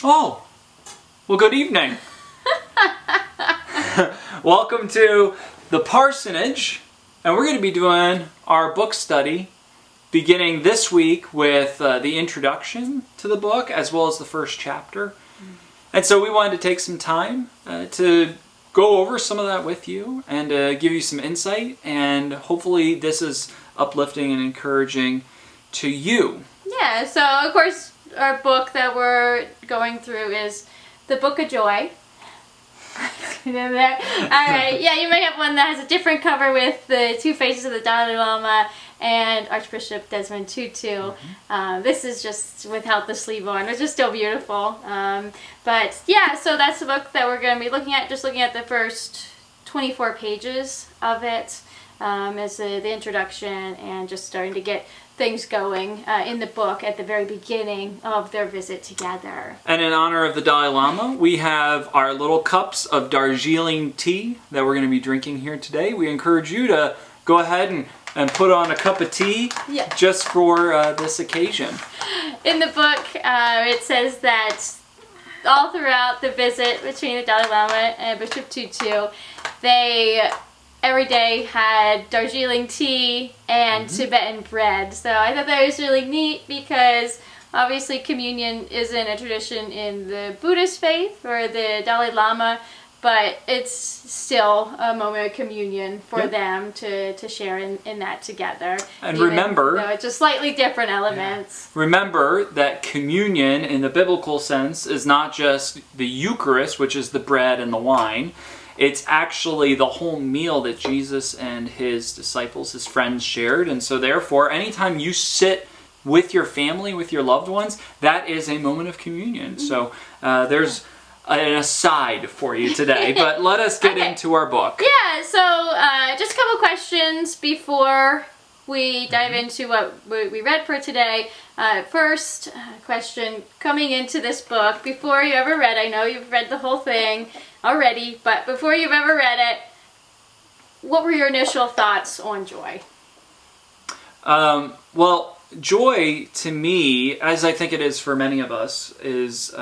Oh, well, good evening. Welcome to the parsonage, and we're going to be doing our book study beginning this week with the introduction to the book as well as the first chapter. And so we wanted to take some time to go over some of that with you and give you some insight, and hopefully this is uplifting and encouraging to you. Yeah, so of course our book that we're going through is the Book of Joy. Alright, yeah, you might have one that has a different cover with the two faces of the Dalai Lama and Archbishop Desmond Tutu. This is just without the sleeve on, which is still beautiful. But yeah, so that's the book that we're going to be looking at, just looking at the first 24 pages of it as the introduction, and just starting to get things going in the book at the very beginning of their visit together. And in honor of the Dalai Lama, we have our little cups of Darjeeling tea that we're going to be drinking here today. We encourage you to go ahead and put on a cup of tea just for this occasion. In the book, it says that all throughout the visit between the Dalai Lama and Bishop Tutu, they every day had Darjeeling tea and Tibetan bread. So I thought that was really neat because obviously communion isn't a tradition in the Buddhist faith or the Dalai Lama, but it's still a moment of communion for them to share in that together. And remember, it's just slightly different elements. Remember that communion in the biblical sense is not just the Eucharist, which is the bread and the wine. It's actually the whole meal that Jesus and his disciples, his friends, shared. And so therefore, anytime you sit with your family, with your loved ones, that is a moment of communion. So there's an aside for you today, but let us get into our book. Yeah, so just a couple questions before we dive into what we read for today. First question, coming into this book, before you ever read, I know you've read the whole thing already, but before you've ever read it, what were your initial thoughts on joy? Well, joy to me, as I think it is for many of us, is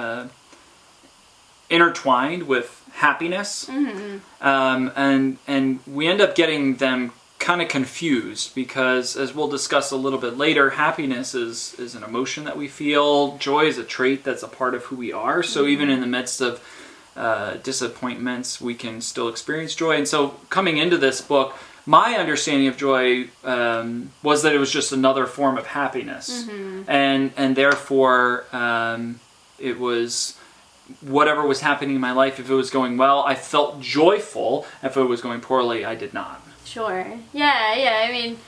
intertwined with happiness. And we end up getting them kind of confused because, as we'll discuss a little bit later, happiness is an emotion that we feel. Joy is a trait that's a part of who we are. So even in the midst of disappointments, we can still experience joy. And so coming into this book, my understanding of joy was that it was just another form of happiness. And therefore it was whatever was happening in my life. If it was going well, I felt joyful. If it was going poorly, I did not. Sure. Yeah. I mean,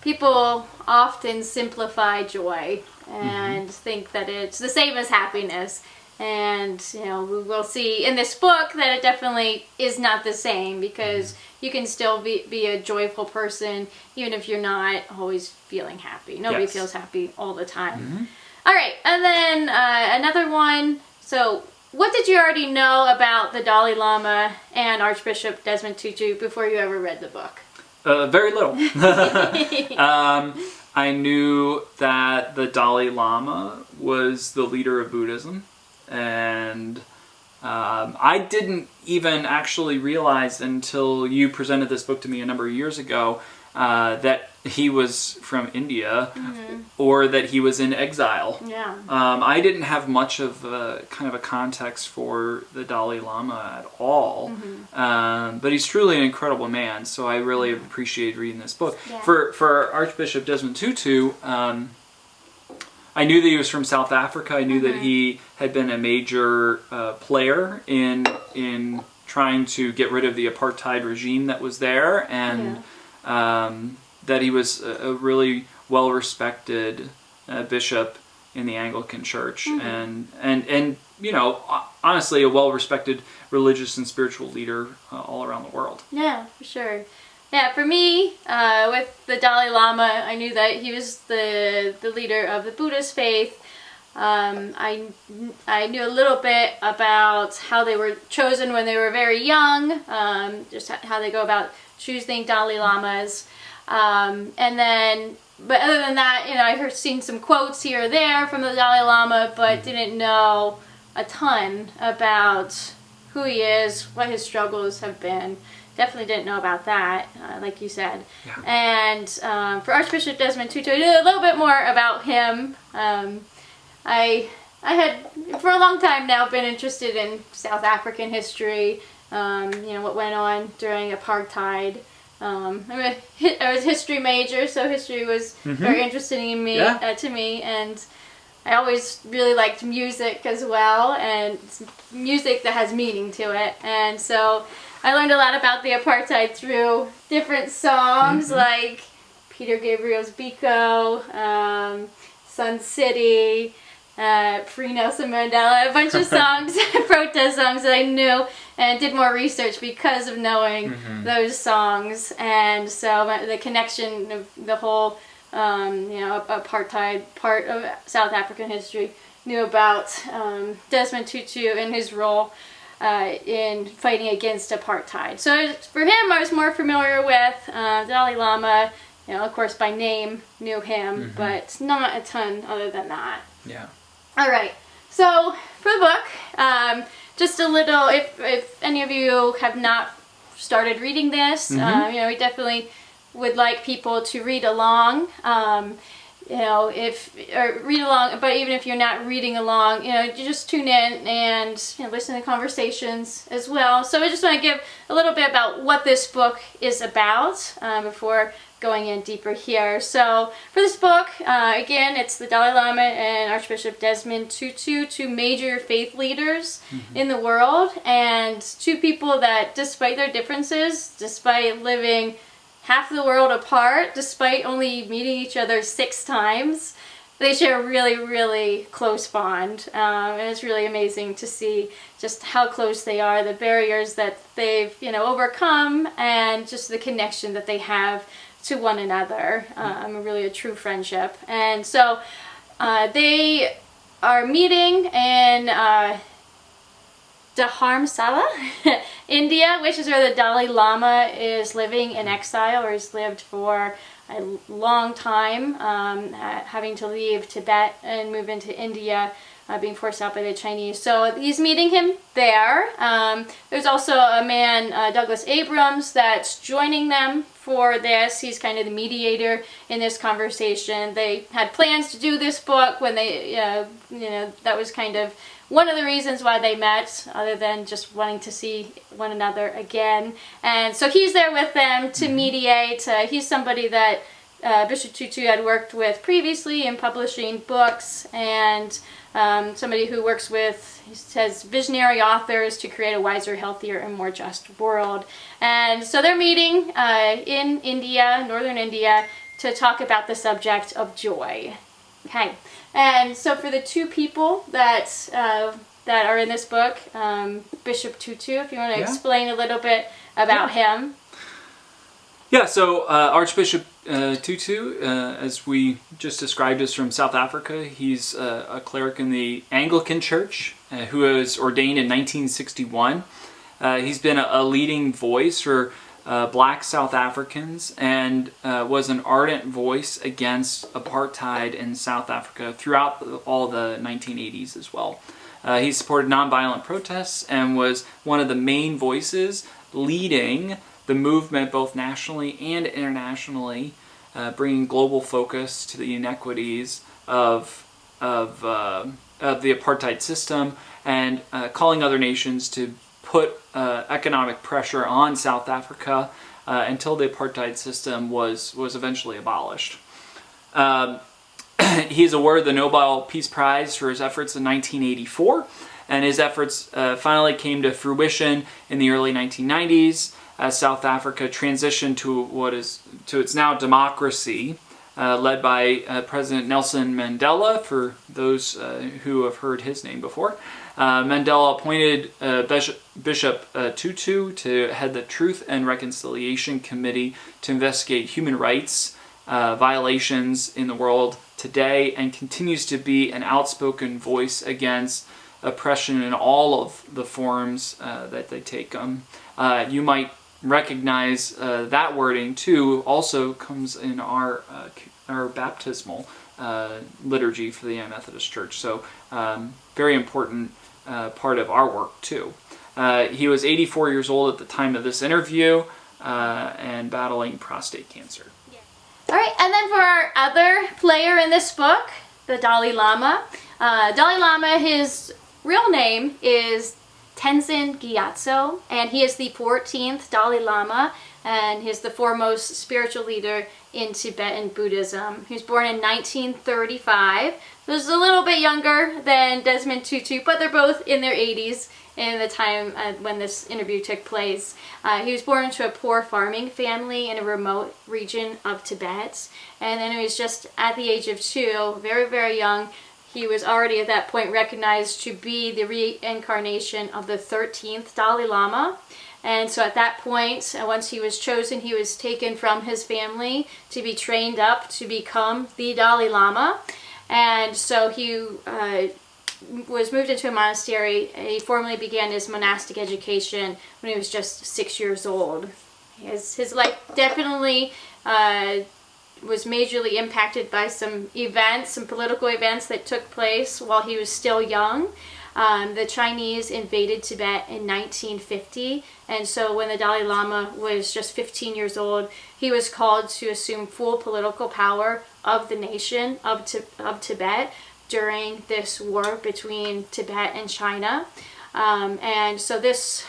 people often simplify joy and think that it's the same as happiness. And, you know, we will see in this book that it definitely is not the same, because you can still be a joyful person even if you're not always feeling happy. Nobody feels happy all the time. All right. And then another one. So what did you already know about the Dalai Lama and Archbishop Desmond Tutu before you ever read the book? Very little. I knew that the Dalai Lama was the leader of Buddhism, and I didn't even actually realize until you presented this book to me a number of years ago that he was from India or that he was in exile. Yeah. I didn't have much of kind of a context for the Dalai Lama at all, but he's truly an incredible man, so I really appreciated reading this book. Yeah. For Archbishop Desmond Tutu, I knew that he was from South Africa. I knew that he had been a major player in trying to get rid of the apartheid regime that was there, and that he was a really well-respected bishop in the Anglican Church, and you know, honestly, a well-respected religious and spiritual leader all around the world. Yeah, for sure. Yeah, for me, with the Dalai Lama, I knew that he was the leader of the Buddhist faith. I knew a little bit about how they were chosen when they were very young, just how they go about choosing Dalai Lamas. And then, but other than that, you know, I heard seen some quotes here or there from the Dalai Lama, but didn't know a ton about who he is, what his struggles have been. Definitely didn't know about that, like you said. Yeah. And for Archbishop Desmond Tutu, I knew a little bit more about him. I had, for a long time now, been interested in South African history, what went on during apartheid. I was a history major, so history was very interesting to me, and I always really liked music as well, and music that has meaning to it. And so I learned a lot about the apartheid through different songs like Peter Gabriel's Biko, Sun City, Free Nelson Mandela, a bunch of songs, protest songs that I knew, and did more research because of knowing those songs. And so the connection of the whole apartheid part of South African history, knew about Desmond Tutu and his role in fighting against apartheid. So for him, I was more familiar with Dalai Lama, of course by name, knew him, but not a ton other than that. Yeah. All right, so for the book, just a little, if any of you have not started reading this, we definitely would like people to read along. Read along, but even if you're not reading along, you just tune in and listen to conversations as well. So I just want to give a little bit about what this book is about before going in deeper here. So for this book, again, it's the Dalai Lama and Archbishop Desmond Tutu, two major faith leaders in the world, and two people that, despite their differences, despite living half the world apart, despite only meeting each other 6 times, they share a really, really close bond. And it's really amazing to see just how close they are, the barriers that they've, overcome, and just the connection that they have to one another. Really a true friendship. And so they are meeting in Dharamsala, India, which is where the Dalai Lama is living in exile, or has lived for a long time, having to leave Tibet and move into India, being forced out by the Chinese. So he's meeting him there. There's also a man, Douglas Abrams, that's joining them for this. He's kind of the mediator in this conversation. They had plans to do this book when they, that was kind of one of the reasons why they met, other than just wanting to see one another again. And so he's there with them to mediate. He's somebody that Bishop Tutu had worked with previously in publishing books, and somebody who works with, he says, visionary authors to create a wiser, healthier, and more just world. And so they're meeting in India, northern India, to talk about the subject of joy. Okay. And so for the two people that are in this book, Bishop Tutu, if you want to explain a little bit about him. Yeah, so Archbishop Tutu, as we just described, is from South Africa. He's a cleric in the Anglican Church who was ordained in 1961. He's been a leading voice for Black South Africans, and was an ardent voice against apartheid in South Africa throughout all the 1980s as well. He supported nonviolent protests and was one of the main voices leading the movement both nationally and internationally, bringing global focus to the inequities of the apartheid system, and calling other nations to put economic pressure on South Africa until the apartheid system was eventually abolished. He's awarded the Nobel Peace Prize for his efforts in 1984, and his efforts finally came to fruition in the early 1990s as South Africa transitioned to its now democracy, led by President Nelson Mandela, for those who have heard his name before. Mandela appointed Bishop Tutu to head the Truth and Reconciliation Committee to investigate human rights violations in the world today, and continues to be an outspoken voice against oppression in all of the forms that they take. You might recognize that wording too, also comes in our baptismal liturgy for the Methodist Church. So very important part of our work too. He was 84 years old at the time of this interview and battling prostate cancer. All right, and then for our other player in this book, the Dalai Lama. Dalai Lama, his real name is Tenzin Gyatso, and he is the 14th Dalai Lama, and he's the foremost spiritual leader in Tibetan Buddhism. He was born in 1935. So he's a little bit younger than Desmond Tutu, but they're both in their 80s in the time when this interview took place. He was born into a poor farming family in a remote region of Tibet, and then he was just at the age of 2, very, very young. He was already at that point recognized to be the reincarnation of the 13th Dalai Lama. And so at that point, once he was chosen, he was taken from his family to be trained up to become the Dalai Lama. And so he was moved into a monastery. He formally began his monastic education when he was just 6 years old. His life definitely was majorly impacted by some events, some political events that took place while he was still young. The Chinese invaded Tibet in 1950, and so when the Dalai Lama was just 15 years old, he was called to assume full political power of the nation of Tibet during this war between Tibet and China. And so this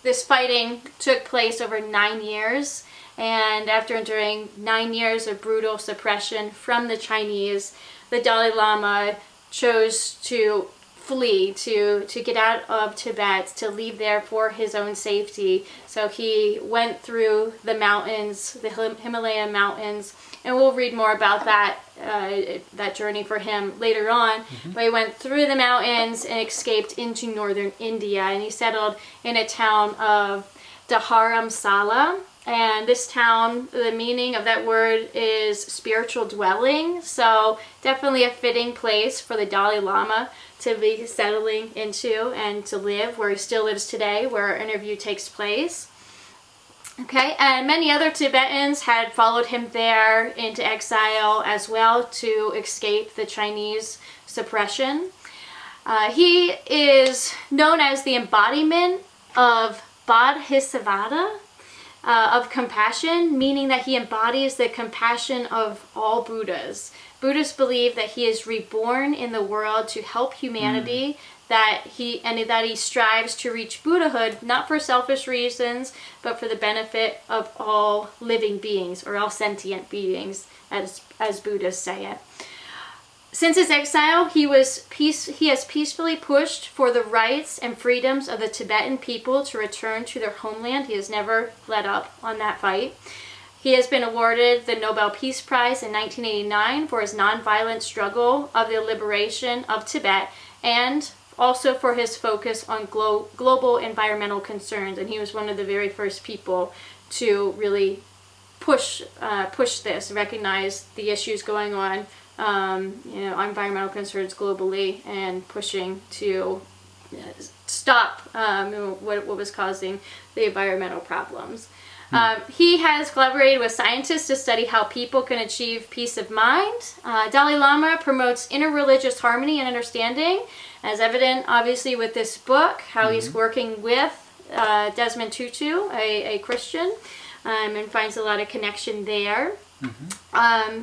fighting took place over 9 years, and after enduring 9 years of brutal suppression from the Chinese, the Dalai Lama chose to flee, to get out of Tibet, to leave there for his own safety. So he went through the mountains, the Himalayan mountains, and we'll read more about that journey for him later on. Mm-hmm. But he went through the mountains and escaped into northern India, and he settled in a town of Dharamsala. And this town, the meaning of that word is spiritual dwelling. So definitely a fitting place for the Dalai Lama to be settling into and to live, where he still lives today, where our interview takes place. Okay, and many other Tibetans had followed him there into exile as well to escape the Chinese suppression. He is known as the embodiment of Bodhisattva, of compassion, meaning that he embodies the compassion of all Buddhas. Buddhists believe that he is reborn in the world to help humanity, that he strives to reach Buddhahood not for selfish reasons, but for the benefit of all living beings, or all sentient beings, as Buddhists say it. Since his exile, he has peacefully pushed for the rights and freedoms of the Tibetan people to return to their homeland. He has never let up on that fight. He has been awarded the Nobel Peace Prize in 1989 for his nonviolent struggle of the liberation of Tibet, and also for his focus on global environmental concerns. And he was one of the very first people to really push this, recognize the issues going on, environmental concerns globally, and pushing to stop what was causing the environmental problems. He has collaborated with scientists to study how people can achieve peace of mind. Dalai Lama promotes interreligious harmony and understanding, as evident obviously with this book, how he's working with Desmond Tutu, a Christian, and finds a lot of connection there.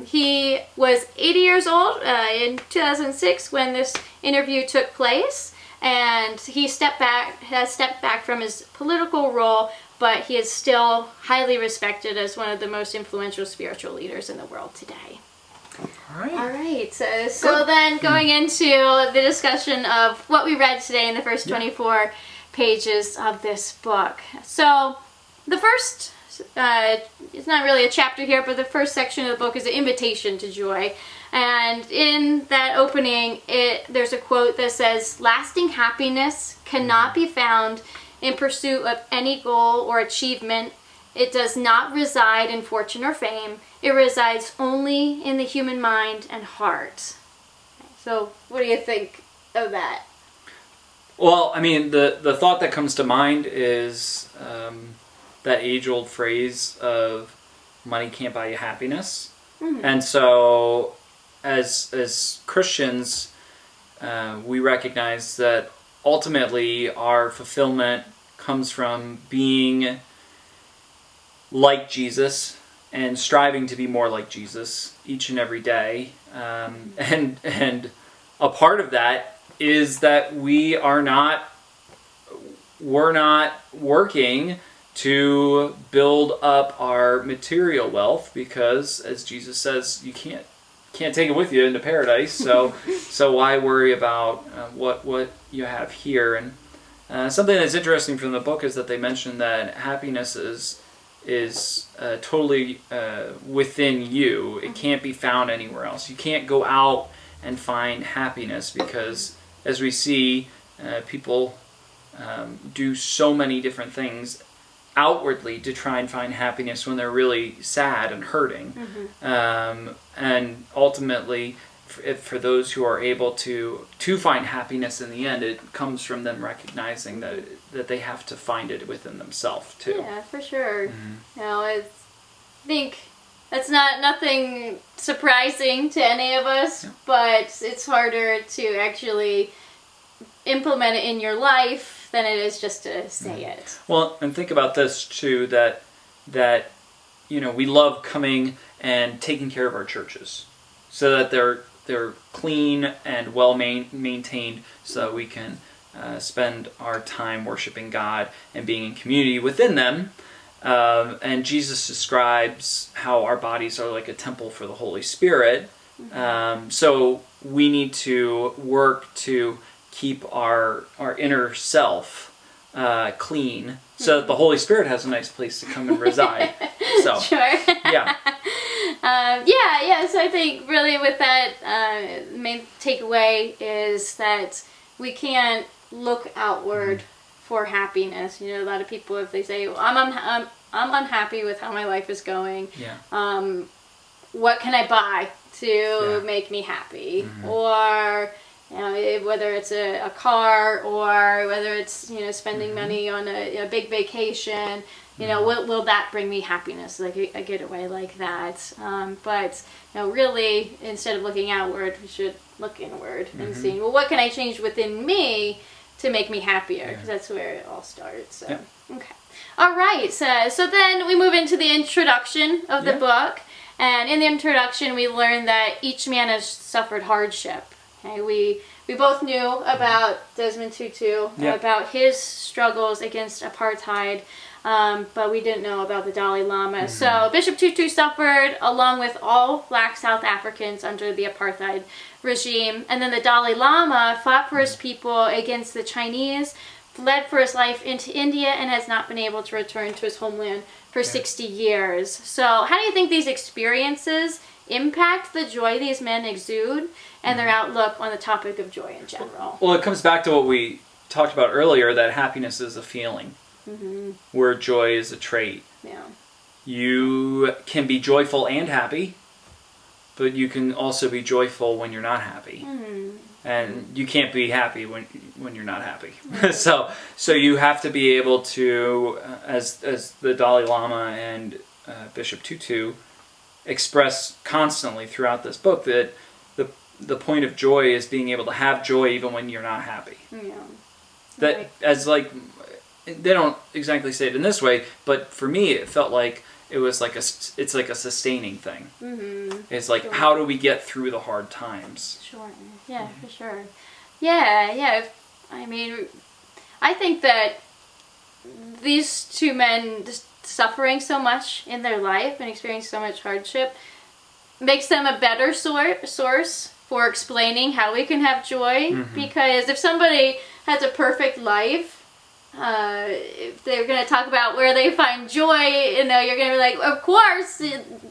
He was 80 years old in 2006 when this interview took place, and he has stepped back from his political role, but he is still highly respected as one of the most influential spiritual leaders in the world today. All right. So then going into the discussion of what we read today in the first 24 pages of this book. So the first, it's not really a chapter here, but the first section of the book is an invitation to joy. And in that opening, there's a quote that says, "Lasting happiness cannot be found in pursuit of any goal or achievement. It does not reside in fortune or fame. It resides only in the human mind and heart." So what do you think of that? Well, I mean, the thought that comes to mind is that age-old phrase of money can't buy you happiness. And so as Christians, we recognize that ultimately our fulfillment comes from being like Jesus and striving to be more like Jesus each and every day. And a part of that is that we're not working to build up our material wealth, because, as Jesus says, you can't take it with you into paradise. So why worry about what you have here? And something that's interesting from the book is that they mention that happiness is totally within you. It can't be found anywhere else. You can't go out and find happiness, because, as we see, people do so many different things outwardly to try and find happiness when they're really sad and hurting. And ultimately, for those who are able to find happiness in the end, it comes from them recognizing that they have to find it within themselves too. Yeah, for sure. I think that's nothing surprising to any of us, but it's harder to actually implement it in your life than it is just to say it. Well, and think about this too, that we love coming and taking care of our churches so that they're clean and well maintained, so that we can spend our time worshiping God and being in community within them. And Jesus describes how our bodies are like a temple for the Holy Spirit. So we need to work to keep our inner self clean, so that the Holy Spirit has a nice place to come and reside. So, sure. Yeah. So I think really with that, main takeaway is that we can't look outward for happiness. A lot of people, if they say, well, I'm unhappy with how my life is going, what can I buy to make me happy? Or whether it's a car, or whether it's spending money on a big vacation, will that bring me happiness, like a getaway like that? But really, instead of looking outward, we should look inward and see, well, what can I change within me to make me happier? Because that's where it all starts. So. Okay. All right. So then we move into the introduction of the book, and in the introduction we learn that each man has suffered hardship. Okay, we both knew about Desmond Tutu, about his struggles against apartheid, but we didn't know about the Dalai Lama. So Bishop Tutu suffered along with all black South Africans under the apartheid regime. And then the Dalai Lama fought for his people against the Chinese, fled for his life into India, and has not been able to return to his homeland for 60 years. So how do you think these experiences impact the joy these men exude and their outlook on the topic of joy in general? Well, it comes back to what we talked about earlier, that happiness is a feeling, where joy is a trait. You can be joyful and happy, but you can also be joyful when you're not happy. And you can't be happy when you're not happy. So you have to be able to, as the Dalai Lama and Bishop Tutu express constantly throughout this book, that the point of joy is being able to have joy even when you're not happy. That as like, they don't exactly say it in this way, but for me it felt like it was like it's like a sustaining thing. It's like, how do we get through the hard times? Sure. Yeah, for sure. Yeah. I mean, I think that these two men just suffering so much in their life and experiencing so much hardship makes them a better source for explaining how we can have joy. Because if somebody has a perfect life, if they're going to talk about where they find joy, you're going to be like, of course,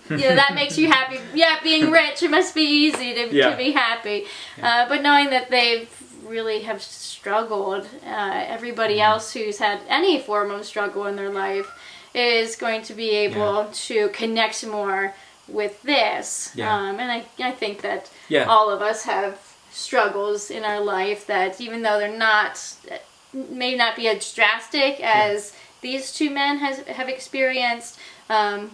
that makes you happy. Yeah, being rich, it must be easy to be happy. But knowing that they really have struggled, everybody else who's had any form of struggle in their life is going to be able to connect more with this. And I think that all of us have struggles in our life that, even though they're may not be as drastic as these two men have experienced,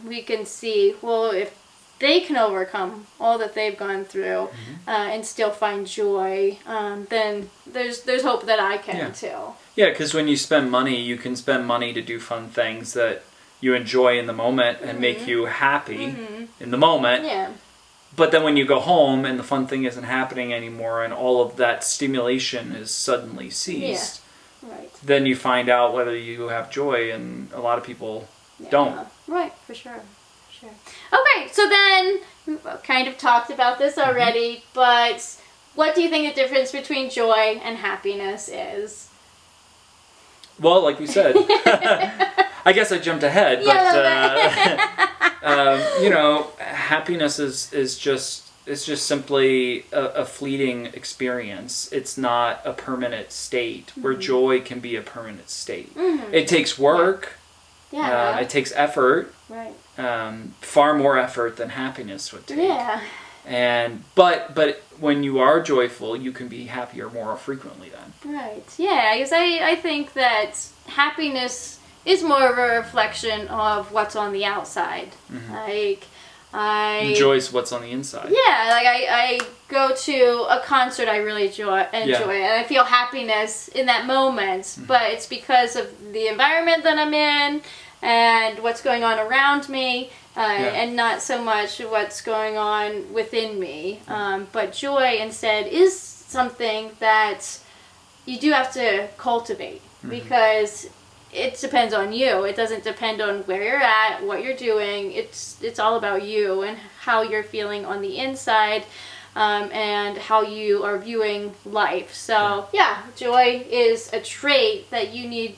we can see, well, if they can overcome all that they've gone through and still find joy, then there's hope that I can too. Yeah, because when you spend money, you can spend money to do fun things that you enjoy in the moment and make you happy in the moment. Yeah. But then when you go home and the fun thing isn't happening anymore and all of that stimulation is suddenly ceased, right. then you find out whether you have joy, and a lot of people don't. Right, for sure. Sure. Okay, so then we've kind of talked about this already, but what do you think the difference between joy and happiness is? Well, like we said, I guess I jumped ahead, but you know, happiness is just simply a fleeting experience. It's not a permanent state, where joy can be a permanent state. It takes work. Yeah. It takes effort. Right. Far more effort than happiness would take. Yeah. But when you are joyful, you can be happier more frequently then. Right. Yeah, because I think that happiness is more of a reflection of what's on the outside. Like Joy's what's on the inside. Yeah, like I go to a concert I really enjoy and I feel happiness in that moment, but it's because of the environment that I'm in and what's going on around me, and not so much what's going on within me. But joy instead is something that you do have to cultivate, because it depends on you. It doesn't depend on where you're at, what you're doing. It's all about you and how you're feeling on the inside, and how you are viewing life. So joy is a trait that you need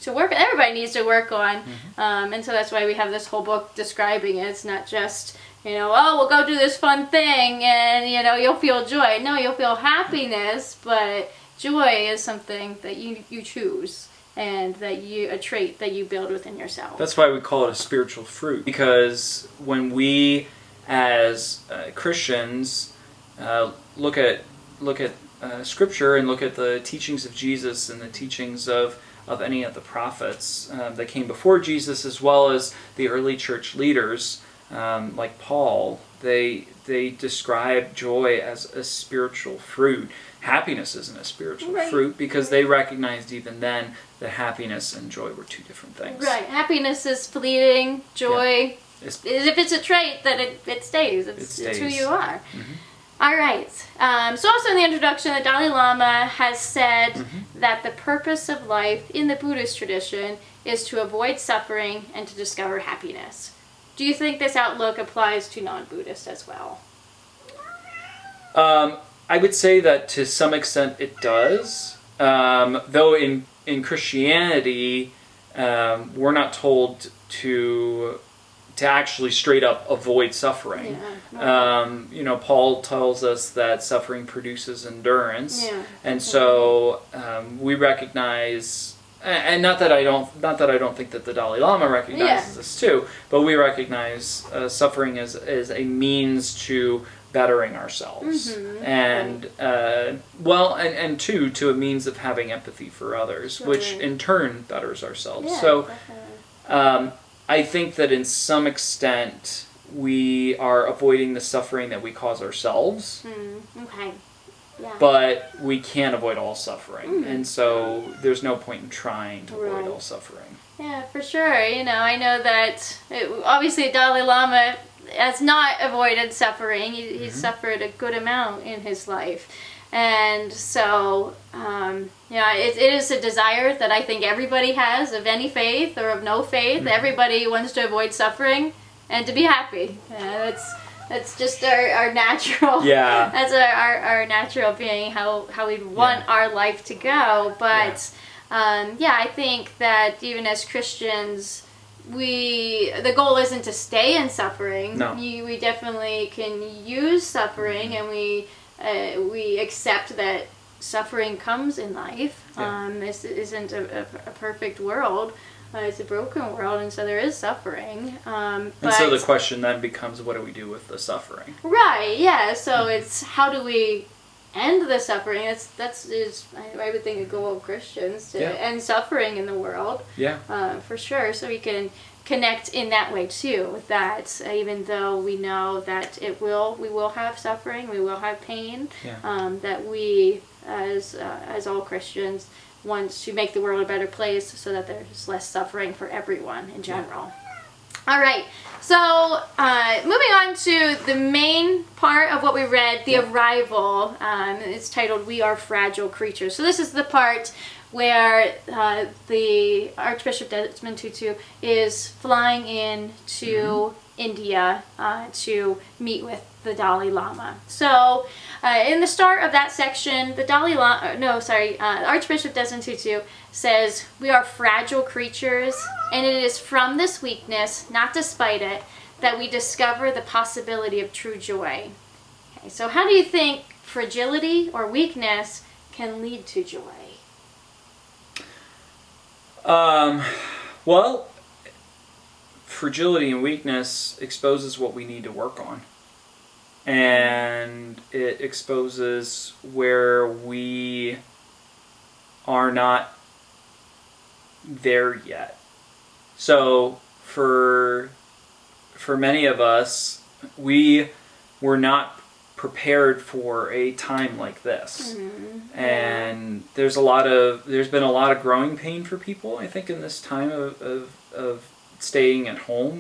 to work. Everybody needs to work on, and so that's why we have this whole book describing it. It's not just, we'll go do this fun thing and you'll feel joy. No, you'll feel happiness, but joy is something that you choose, and a trait that you build within yourself. That's why we call it a spiritual fruit, because when we as Christians look at Scripture and look at the teachings of Jesus and the teachings of any of the prophets that came before Jesus, as well as the early church leaders like Paul, they describe joy as a spiritual fruit. Happiness isn't a spiritual fruit, because they recognized even then that happiness and joy were two different things. Right. Happiness is fleeting. Joy, if it's a trait, then it stays. It's who you are. All right. So also in the introduction, the Dalai Lama has said that the purpose of life in the Buddhist tradition is to avoid suffering and to discover happiness. Do you think this outlook applies to non-Buddhists as well? I would say that to some extent it does. Though in Christianity, we're not told to actually straight up avoid suffering. Paul tells us that suffering produces endurance, and so we recognize, and not that I don't think that the Dalai Lama recognizes this too, but we recognize suffering as a means to bettering ourselves, and and two, to a means of having empathy for others, which in turn betters ourselves. I think that in some extent we are avoiding the suffering that we cause ourselves. But we can't avoid all suffering, and so there's no point in trying to avoid all suffering. Yeah, for sure. I know that obviously Dalai Lama has not avoided suffering. He's suffered a good amount in his life. And so, it is a desire that I think everybody has, of any faith or of no faith. Everybody wants to avoid suffering and to be happy. That's just our natural. That's our natural being, how we want our life to go. But I think that even as Christians, the goal isn't to stay in suffering. No. We definitely can use suffering, and we accept that suffering comes in life. This isn't a perfect world. It's a broken world, and so there is suffering. And so the question then becomes, what do we do with the suffering? Right, yeah. So it's how do we end the suffering. I would think a goal of Christians to end suffering in the world. Yeah. For sure. So we can connect in that way too. With that, even though we know that we will have suffering, we will have pain. Yeah. That we, as all Christians, want to make the world a better place so that there's less suffering for everyone in general. Yeah. All right, so moving on to the main part of what we read, the arrival. It's titled, "We Are Fragile Creatures." So this is the part where the Archbishop Desmond Tutu is flying in to India to meet with the Dalai Lama. So in the start of that section, the Archbishop Desmond Tutu says, "We are fragile creatures, and it is from this weakness, not despite it, that we discover the possibility of true joy." Okay, so how do you think fragility or weakness can lead to joy? Well, fragility and weakness exposes what we need to work on. And it exposes where we are not there yet. So for many of us, we were not prepared for a time like this. Mm-hmm. And there's been a lot of growing pain for people, I think, in this time of staying at home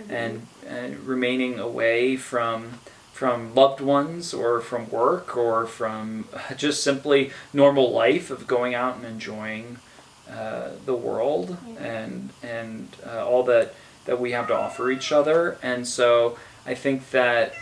and remaining away from loved ones or from work or from just simply normal life of going out and enjoying the world and all that we have to offer each other. And so I think that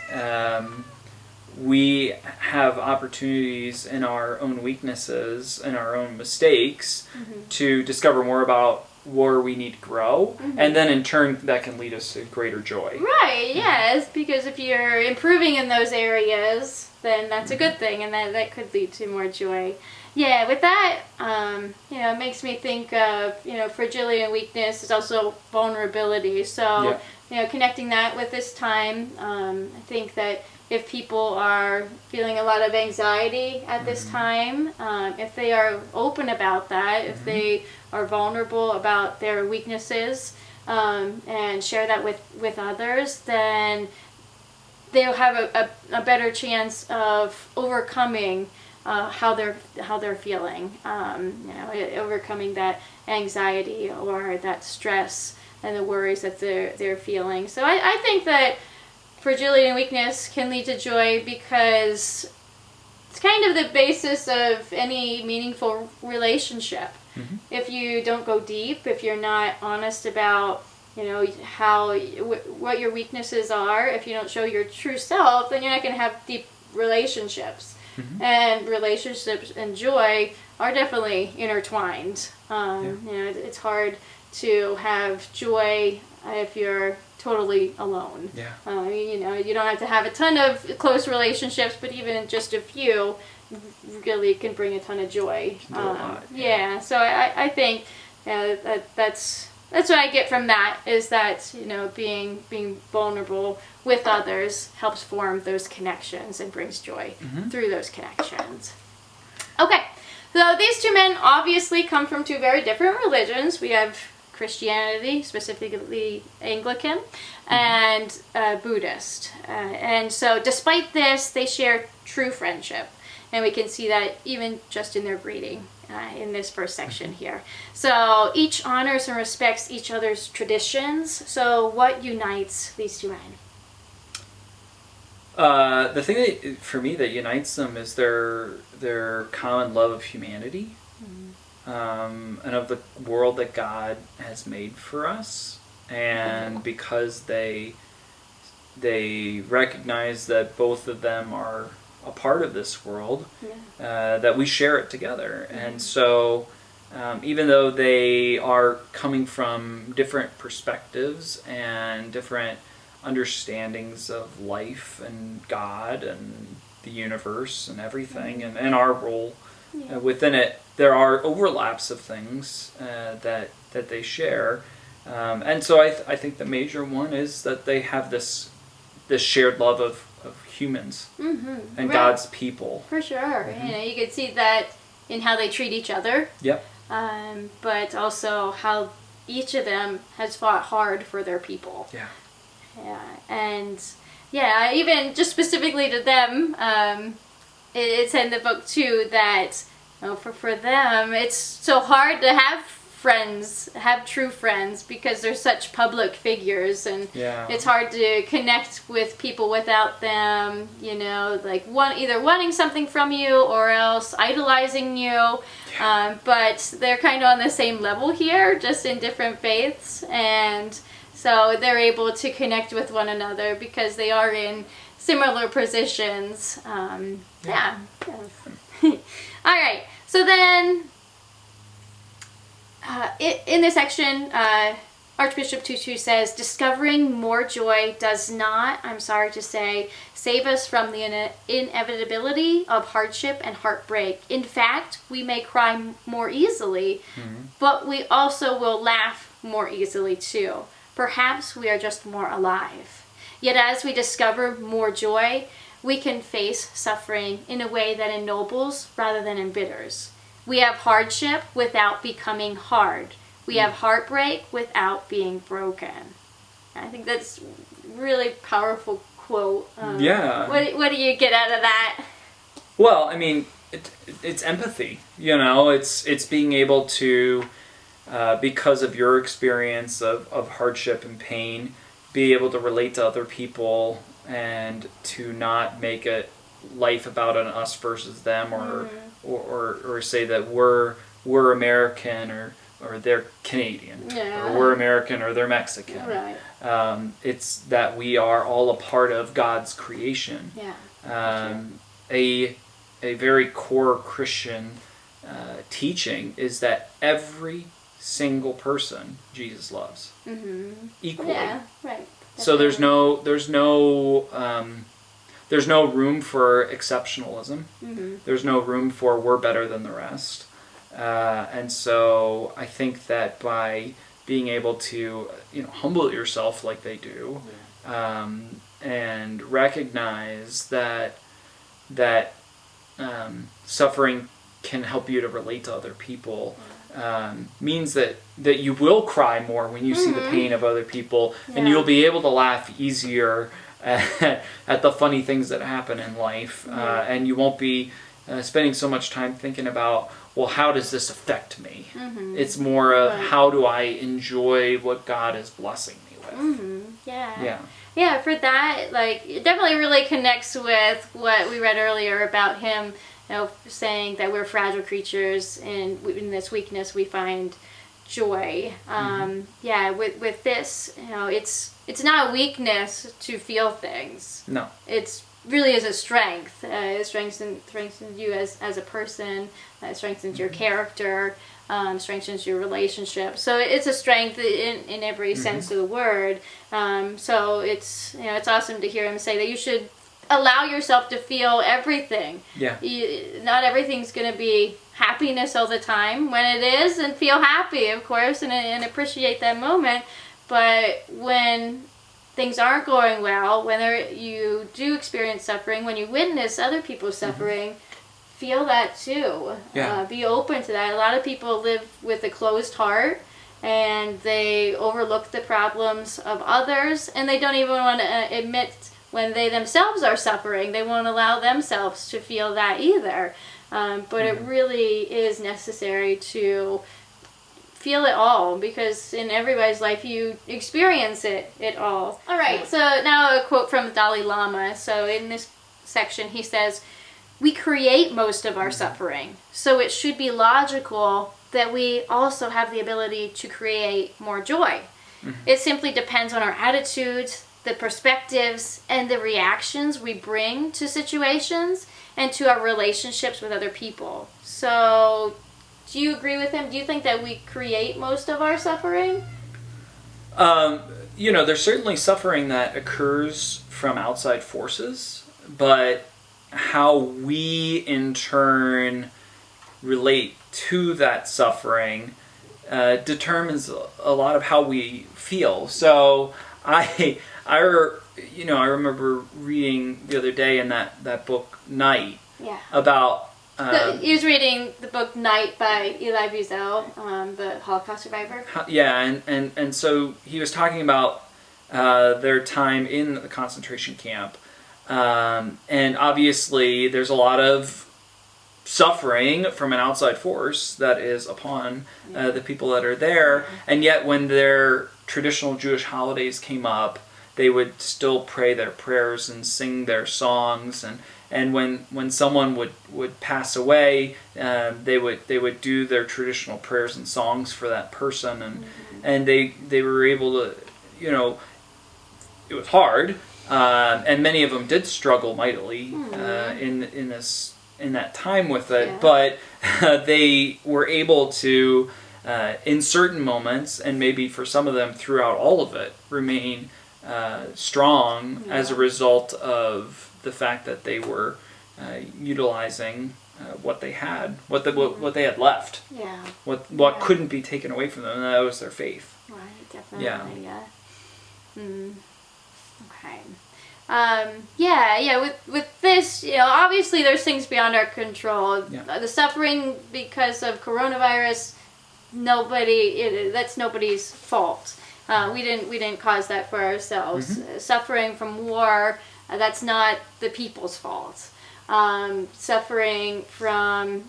we have opportunities in our own weaknesses and our own mistakes to discover more about where we need to grow, and then in turn that can lead us to greater joy. Right, yes, because if you're improving in those areas, then that's a good thing, and that could lead to more joy. Yeah, with that, it makes me think of, fragility and weakness is also vulnerability. So, connecting that with this time, I think that if people are feeling a lot of anxiety at this time, if they are open about that, if they are vulnerable about their weaknesses, and share that with others, then they'll have a better chance of overcoming how they're feeling, overcoming that anxiety or that stress and the worries that they're feeling. So I think that fragility and weakness can lead to joy because it's kind of the basis of any meaningful relationship. If you don't go deep, if you're not honest about what your weaknesses are, if you don't show your true self, then you're not going to have deep relationships. And relationships and joy are definitely intertwined. It's hard to have joy if you're totally alone. You don't have to have a ton of close relationships, but even just a few really can bring a ton of joy. So I think that's what I get from that, is that being vulnerable with others helps form those connections and brings joy through those connections. Okay, so these two men obviously come from two very different religions. We have Christianity, specifically Anglican, and Buddhist. And so despite this, they share true friendship. And we can see that even just in their greeting in this first section here. So each honors and respects each other's traditions. So what unites these two men? The thing for me that unites them is their common love of humanity. And of the world that God has made for us, and because they recognize that both of them are a part of this world, that we share it together. And so even though they are coming from different perspectives and different understandings of life and God and the universe and everything, and our role within it, there are overlaps of things that they share, and so I think the major one is that they have this shared love humans Mm-hmm. and Right. God's people. For sure. You know, you can see that in how they treat each other. Yep. But also how each of them has fought hard for their people. Yeah. Yeah, and yeah, even just specifically to them, it's in the book too that for them it's so hard to have friends, have true friends, because they're such public figures, and Yeah. it's hard to connect with people without them. You know, like either wanting something from you or else idolizing you. But they're kind of on the same level here, just in different faiths, and so they're able to connect with one another because they are in similar positions. Yeah. All right. So then, in this section, Archbishop Tutu says, discovering more joy does not, I'm sorry to say, save us from the inevitability of hardship and heartbreak. In fact, we may cry more easily, but we also will laugh more easily too. Perhaps we are just more alive. Yet as we discover more joy, we can face suffering in a way that ennobles rather than embitters. We have hardship without becoming hard. We have heartbreak without being broken. I think that's a really powerful quote. Yeah. What do you get out of that? Well, I mean, it's empathy. You know, it's being able to, because of your experience of hardship and pain, be able to relate to other people and to not make it life about an us versus them, or say that we're American or they're Canadian, or we're American or they're Mexican. Right. It's that we are all a part of God's creation. Yeah. A very core Christian teaching is that every single person Jesus loves equally. Yeah. Right. So there's no room for exceptionalism. There's no room for we're better than the rest. And so I think that by being able to humble yourself like they do, and recognize that suffering can help you to relate to other people, means that you will cry more when you see the pain of other people, and you'll be able to laugh easier at the funny things that happen in life, and you won't be spending so much time thinking about, well, how does this affect me? It's more of how do I enjoy what God is blessing me with. Yeah, for that, like, it definitely really connects with what we read earlier about him, saying that we're fragile creatures, and in this weakness we find joy. Yeah, with this, it's not a weakness to feel things. No. It's really is a strength. It strengthens you as a person. It strengthens your character. Strengthens your relationship. So it's a strength in every sense of the word. So it's awesome to hear him say that you should allow yourself to feel everything. Yeah. Not everything's going to be happiness all the time. When it is, and feel happy, of course, and appreciate that moment. But when things aren't going well, when you do experience suffering, when you witness other people's suffering, feel that too. Be open to that. A lot of people live with a closed heart, and they overlook the problems of others, and they don't even want to admit when they themselves are suffering. They won't allow themselves to feel that either. But it really is necessary to feel it all, because in everybody's life you experience it all. All right, so now a quote from the Dalai Lama. So in this section he says, "We create most of our suffering, so it should be logical that we also have the ability to create more joy. It simply depends on our attitudes, the perspectives, and the reactions we bring to situations and to our relationships with other people." So do you agree with him? Do you think that we create most of our suffering? There's certainly suffering that occurs from outside forces, but how we in turn relate to that suffering determines a lot of how we feel. So I I remember reading the other day in that book, Night, Yeah. about... he was reading the book Night by Elie Wiesel, the Holocaust survivor. Yeah, and so he was talking about their time in the concentration camp. And obviously there's a lot of suffering from an outside force that is upon the people that are there. And yet when their traditional Jewish holidays came up, they would still pray their prayers and sing their songs, and when someone would pass away, they would do their traditional prayers and songs for that person, and they were able to, it was hard, and many of them did struggle mightily in that time with it, but they were able to, in certain moments, and maybe for some of them throughout all of it, remain strong as a result of the fact that they were utilizing what they had, what they had left, what couldn't be taken away from them, and that was their faith. Right, definitely. Okay. With this, obviously there's things beyond our control. The suffering because of coronavirus, that's nobody's fault. We didn't cause that for ourselves. Suffering from war, that's not the people's fault. Suffering from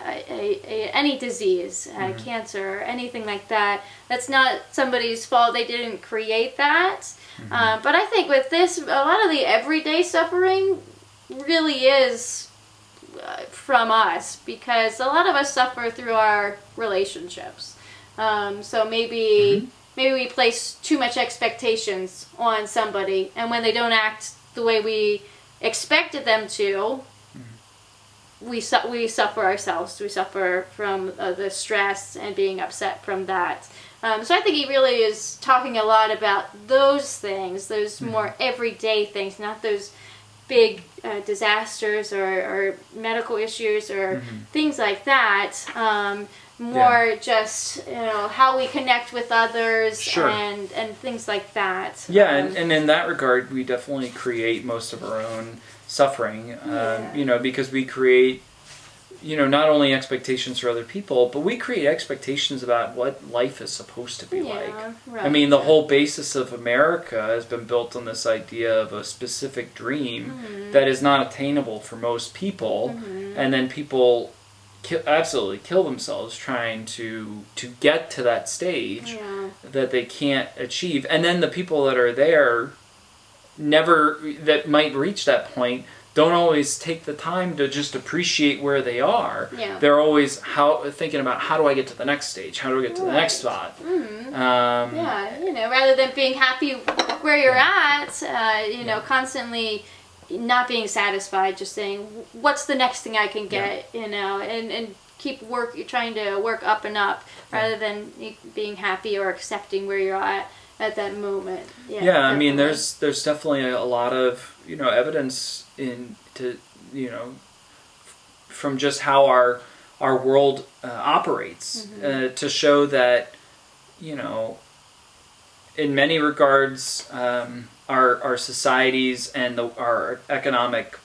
any disease, cancer, anything like that, that's not somebody's fault. They didn't create that. But I think with this, a lot of the everyday suffering really is from us, because a lot of us suffer through our relationships. So maybe we place too much expectations on somebody, and when they don't act the way we expected them to, we suffer ourselves. We suffer from the stress and being upset from that. So I think he really is talking a lot about those things, those more everyday things, not those big disasters or medical issues or things like that. More just how we connect with others and things like that. And in that regard, we definitely create most of our own suffering. Because we create not only expectations for other people, but we create expectations about what life is supposed to be like. Right. I mean, the whole basis of America has been built on this idea of a specific dream that is not attainable for most people, and then people absolutely kill themselves trying to get to that stage that they can't achieve. And then the people that are there that might reach that point don't always take the time to just appreciate where they are. They're always thinking about, how do I get to the next stage? How do I get to the next spot? Rather than being happy where you're at, constantly not being satisfied, just saying, what's the next thing I can get, and keep trying to work up and up, rather than being happy or accepting where you're at that moment. I mean, there's definitely a lot of evidence from just how our world operates to show that in many regards our societies and our economic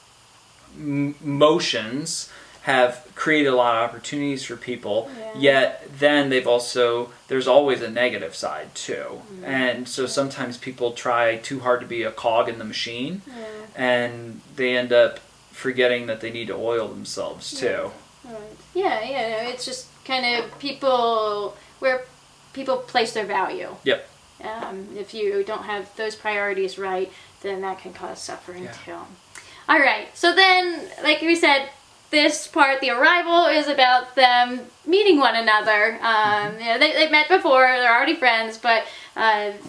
motions have created a lot of opportunities for people, yet then there's always a negative side too. And so sometimes people try too hard to be a cog in the machine, and they end up forgetting that they need to oil themselves too. It's just kind of where people place their value. If you don't have those priorities right, then that can cause suffering too. All right, so then, like we said, this part, the arrival, is about them meeting one another. They've met before, they're already friends, but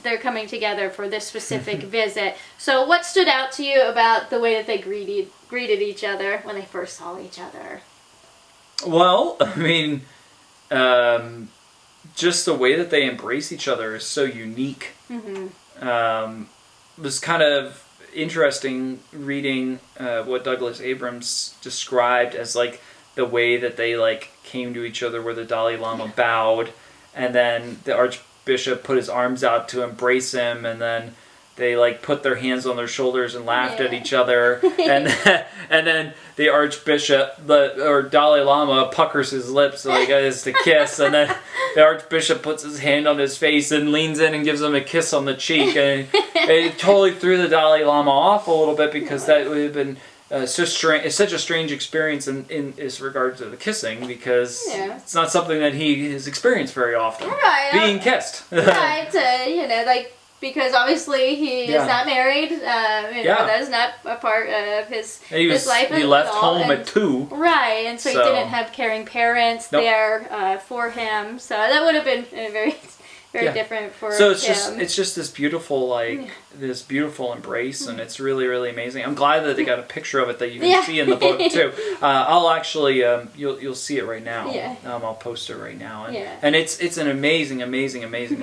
they're coming together for this specific visit. So what stood out to you about the way that they greeted each other when they first saw each other? Well, I mean, just the way that they embrace each other is so unique. It was kind of interesting reading what Douglas Abrams described as like the way that they came to each other, where the Dalai Lama bowed, and then the Archbishop put his arms out to embrace him, and then they like put their hands on their shoulders and laughed at each other, and then the Archbishop, or Dalai Lama, puckers his lips like as to kiss, and then the Archbishop puts his hand on his face and leans in and gives him a kiss on the cheek, and it totally threw the Dalai Lama off a little bit, because that would have been so strange. It's such a strange experience in regard to the kissing, because it's not something that he has experienced very often. Right. Being kissed. Right. Like, because obviously he is not married. That is not a part of his life. He left home at 2. Right, and so he didn't have caring parents there for him. So that would have been very different for him. So it's just this beautiful this beautiful embrace, and it's really, really amazing. I'm glad that they got a picture of it that you can see in the book too. I'll actually you'll see it right now. Yeah. I'll post it right now, and it's an amazing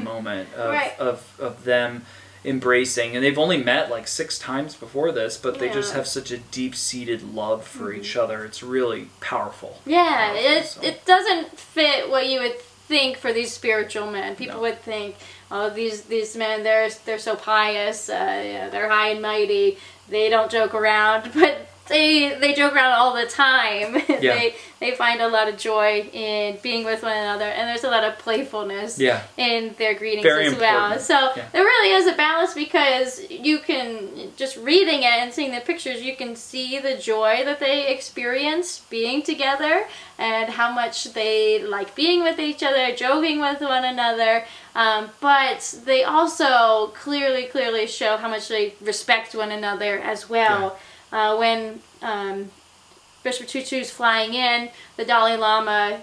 moment of them embracing, and they've only met like 6 times before this, but they just have such a deep-seated love for each other. It's really powerful. Yeah, it doesn't fit what you would think for these spiritual men. People would think, oh, these men, they're so pious, they're high and mighty, they don't joke around, but they joke around all the time. Yeah. They find a lot of joy in being with one another, and there's a lot of playfulness in their greetings as well. So there really is a balance, because you can, just reading it and seeing the pictures, you can see the joy that they experience being together, and how much they like being with each other, joking with one another. But they also clearly show how much they respect one another as well. When Bishop Tutu's flying in, the Dalai Lama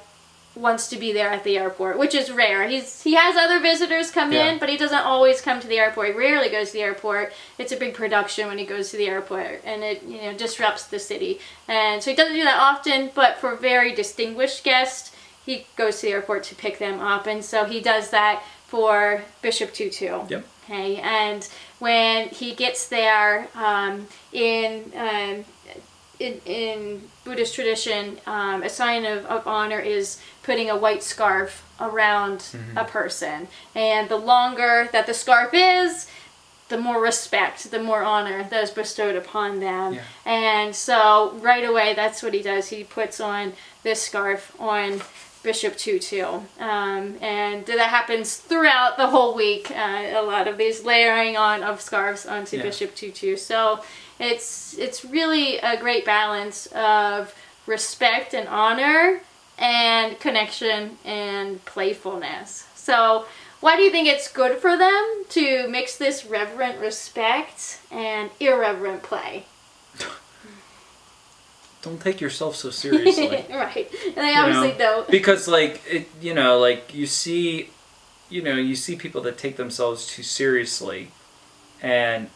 wants to be there at the airport, which is rare. He has other visitors come in, but he doesn't always come to the airport. He rarely goes to the airport. It's a big production when he goes to the airport, and it disrupts the city. And so he doesn't do that often, but for very distinguished guests, he goes to the airport to pick them up. And so he does that for Bishop Tutu. Yep. Okay, and when he gets there, in Buddhist tradition, a sign of honor is putting a white scarf around a person. And the longer that the scarf is, the more respect, the more honor that is bestowed upon them. Yeah. And so right away, that's what he does. He puts on this scarf on Bishop Tutu. And that happens throughout the whole week. A lot of these layering on of scarves onto Bishop Tutu. So it's really a great balance of respect and honor, and connection and playfulness. So why do you think it's good for them to mix this reverent respect and irreverent play? Don't take yourself so seriously. Right. And they obviously don't. Because you see people that take themselves too seriously, and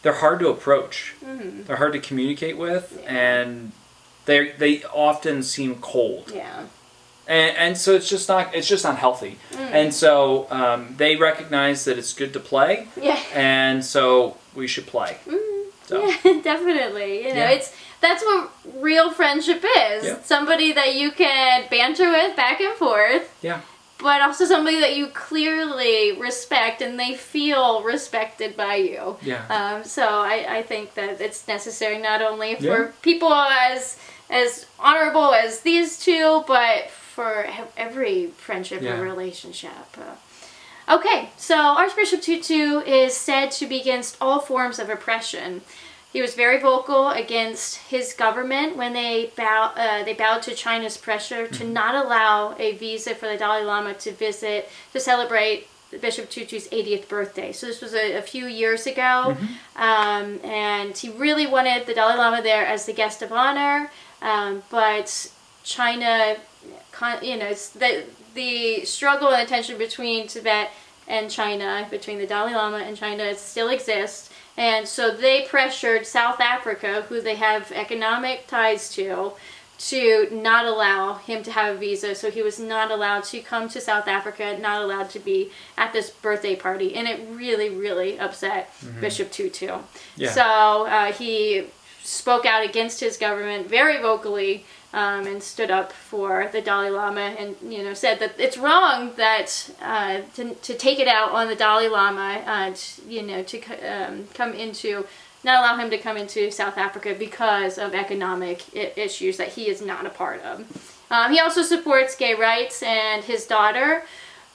they're hard to approach. Mm-hmm. They're hard to communicate with, and they often seem cold. Yeah. And so it's just not healthy. Mm. And so they recognize that it's good to play. Yeah. And so we should play. Mm. So. Yeah, definitely. That's what real friendship is. Yeah. Somebody that you can banter with back and forth. Yeah. But also somebody that you clearly respect, and they feel respected by you. Yeah. So I think that it's necessary not only for people as honorable as these two, but for every friendship and relationship. Okay, so Archbishop Tutu is said to be against all forms of oppression. He was very vocal against his government when they bowed to China's pressure to not allow a visa for the Dalai Lama to celebrate Bishop Tutu's 80th birthday. So this was a few years ago, and he really wanted the Dalai Lama there as the guest of honor, but China, the struggle and the tension between Tibet and China, between the Dalai Lama and China, still exists. And so they pressured South Africa, who they have economic ties to not allow him to have a visa. So he was not allowed to come to South Africa, not allowed to be at this birthday party. And it really, really upset Bishop Tutu. Yeah. So he spoke out against his government very vocally, and stood up for the Dalai Lama, and said that it's wrong that to take it out on the Dalai Lama, to come into, not allow him to come into South Africa because of economic issues that he is not a part of. He also supports gay rights, and his daughter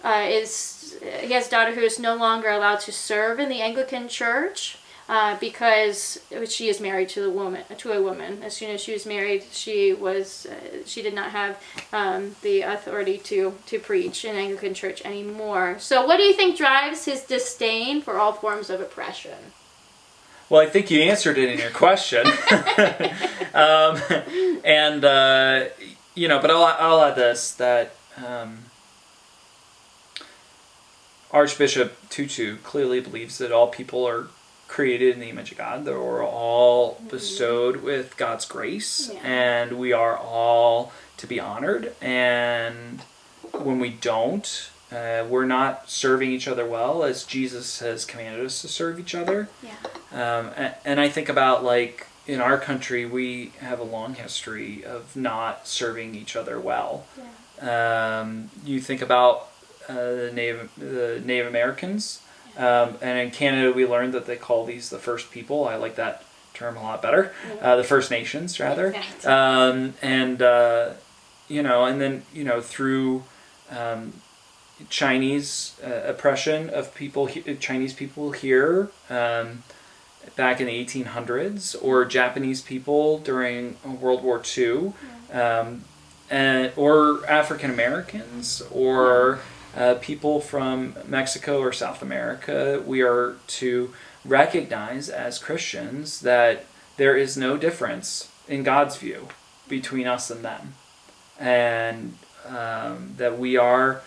he has a daughter who is no longer allowed to serve in the Anglican Church because she is married to a woman. As soon as she was married, she did not have the authority to preach in Anglican Church anymore. So, what do you think drives his disdain for all forms of oppression? Well, I think you answered it in your question. But I'll add this, that Archbishop Tutu clearly believes that all people are created in the image of God. That we're all bestowed with God's grace, and we are all to be honored. And when we don't, we're not serving each other well, as Jesus has commanded us to serve each other. And I think about, like, in our country, we have a long history of not serving each other well. You think about the Native Americans, and in Canada we learned that they call these the First People. I like that term a lot better. The First Nations, rather. And then through Chinese oppression of Chinese people here back in the 1800s, or Japanese people during World War II, or African Americans, or people from Mexico or South America. We are to recognize as Christians that there is no difference in God's view between us and them, and that we are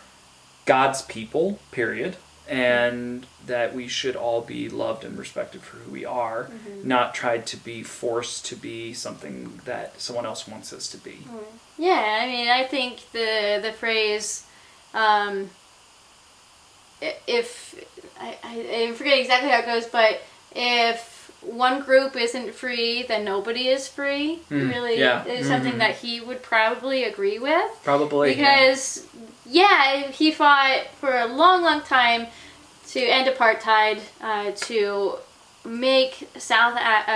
God's people, period, and that we should all be loved and respected for who we are, not tried to be forced to be something that someone else wants us to be. Yeah, I mean, I think the phrase, if I forget exactly how it goes, but if one group isn't free, then nobody is free. Really, is something that he would probably agree with. Probably, because he fought for a long, long time to end apartheid, to make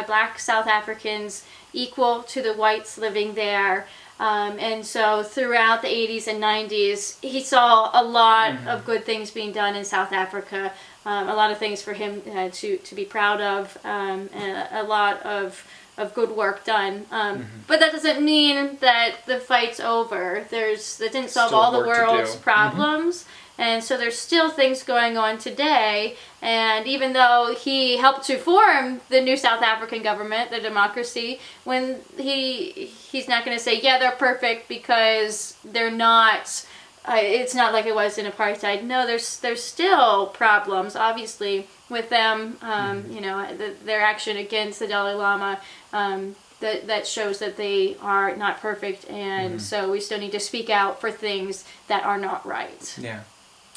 black South Africans equal to the whites living there. And so throughout the 80s and 90s, he saw a lot of good things being done in South Africa, a lot of things for him to be proud of, and a lot of good work done. But that doesn't mean that the fight's over. That didn't solve all the world's problems. And so there's still things going on today. And even though he helped to form the new South African government, the democracy, when he's not going to say, yeah, they're perfect because they're not. It's not like it was in apartheid. No, there's still problems, obviously, with them. Their action against the Dalai Lama. That shows that they are not perfect, and so we still need to speak out for things that are not right. Yeah.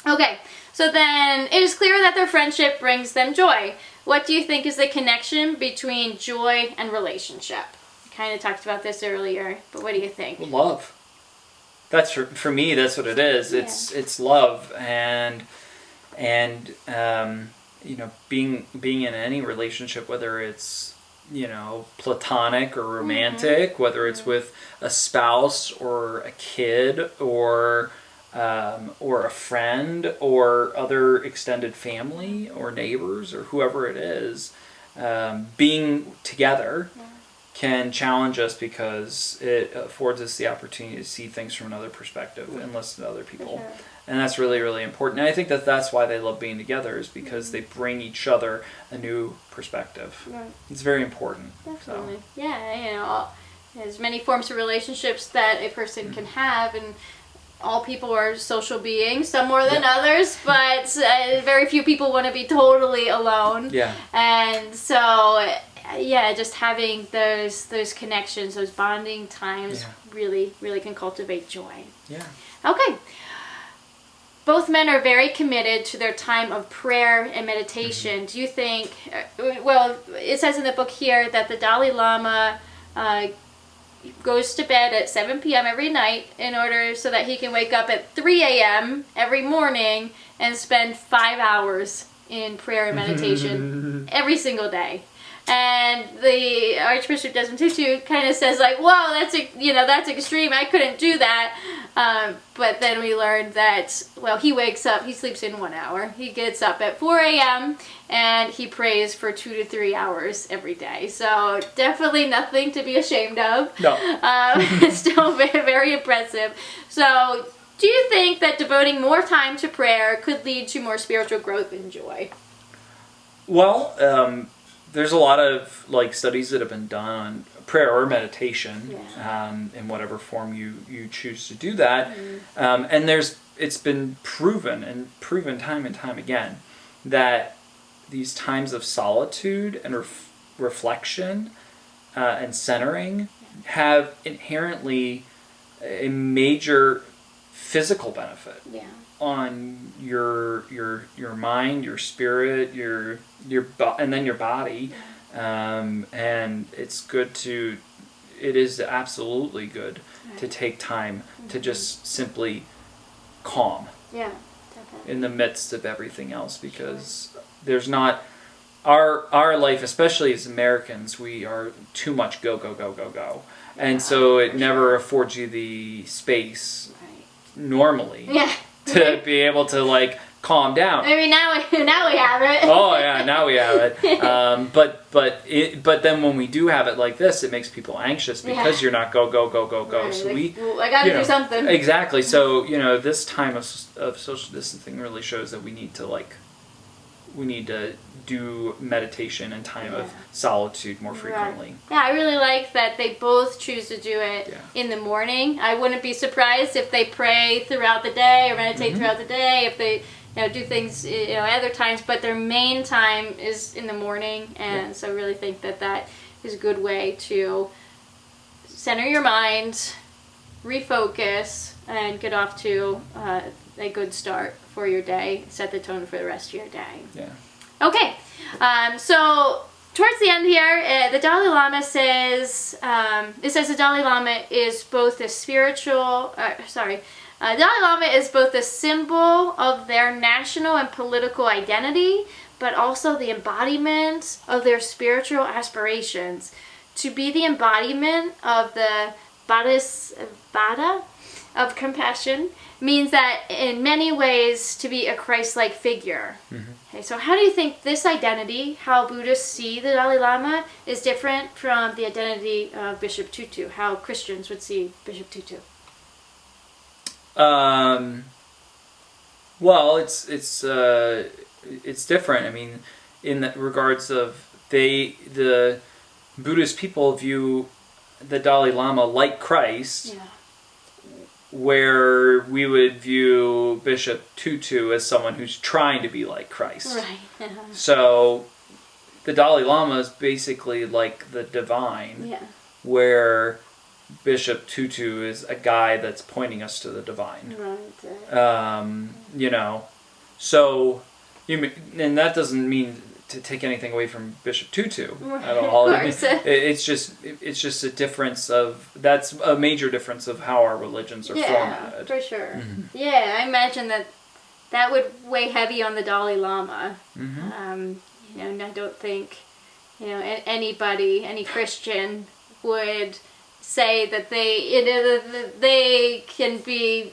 Okay, so then it is clear that their friendship brings them joy. What do you think is the connection between joy and relationship? We kind of talked about this earlier, but what do you think? Love. That's for me. That's what it is. It's love, and being in any relationship, whether it's platonic or romantic, whether it's with a spouse or a kid or a friend or other extended family or neighbors or whoever it is, being together can challenge us because it affords us the opportunity to see things from another perspective and listen to other people. Sure. And that's really, really important. And I think that's why they love being together, is because they bring each other a new perspective. Right. It's very important. Definitely. So. Yeah, there's many forms of relationships that a person can have, and all people are social beings, some more than others, but very few people want to be totally alone. Yeah. And so, just having those connections, those bonding times really, really can cultivate joy. Yeah. Okay. Both men are very committed to their time of prayer and meditation. Do you think, it says in the book here that the Dalai Lama goes to bed at 7 p.m. every night in order so that he can wake up at 3 a.m. every morning and spend 5 hours in prayer and meditation every single day. And the Archbishop Desmond Tutu kind of says like, "Whoa, that's extreme. I couldn't do that." But then we learned that, well, he wakes up, he sleeps in 1 hour. He gets up at 4 a.m. and he prays for 2 to 3 hours every day. So definitely nothing to be ashamed of. No. It's still very, very impressive. So do you think that devoting more time to prayer could lead to more spiritual growth and joy? Well, there's a lot of studies that have been done on prayer or meditation, in whatever form you choose to do that, and it's been proven time and time again that these times of solitude and reflection and centering have inherently a major physical benefit on your mind, your spirit, and then your body, and it is absolutely good to take time to just simply calm in the midst of everything else, because there's not our life, especially as Americans, we are too much go, and so it never affords you the space normally to be able to calm down. I mean, now we have it. Oh yeah, now we have it. But then when we do have it like this, it makes people anxious because you're not go. Right, So I gotta do something. Exactly. So this time of social distancing really shows that we need to do meditation and time of solitude more frequently. Yeah, I really like that they both choose to do it in the morning. I wouldn't be surprised if they pray throughout the day or meditate throughout the day, if they do things other times, but their main time is in the morning, and so I really think that is a good way to center your mind, refocus, and get off to a good start for your day, set the tone for the rest of your day. Yeah. Okay, so towards the end here, the Dalai Lama says, the Dalai Lama is both a Dalai Lama is both a symbol of their national and political identity, but also the embodiment of their spiritual aspirations. To be the embodiment of the Bodhisattva of compassion means that in many ways to be a Christ-like figure. Okay, so how do you think this identity, how Buddhists see the Dalai Lama, is different from the identity of Bishop Tutu, how Christians would see Bishop Tutu? Well, it's different. I mean, in the regards of the Buddhist people view the Dalai Lama like Christ, where we would view Bishop Tutu as someone who's trying to be like Christ. Right. So the Dalai Lama is basically like the divine, where Bishop Tutu is a guy that's pointing us to the divine. Right. So, and that doesn't mean to take anything away from Bishop Tutu at all. It's just a difference that's a major difference of how our religions are formatted. For sure. Yeah, I imagine that would weigh heavy on the Dalai Lama. And I don't think any Christian would say that they can be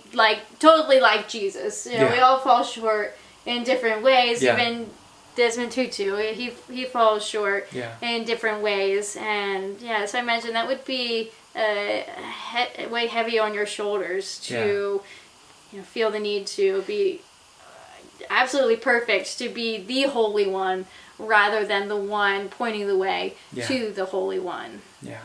totally like Jesus. We all fall short in different ways. Even Desmond Tutu, he falls short in different ways, and so I imagine that would be weigh heavy on your shoulders to feel the need to be absolutely perfect, to be the Holy One, rather than the one pointing the way to the Holy One. Yeah.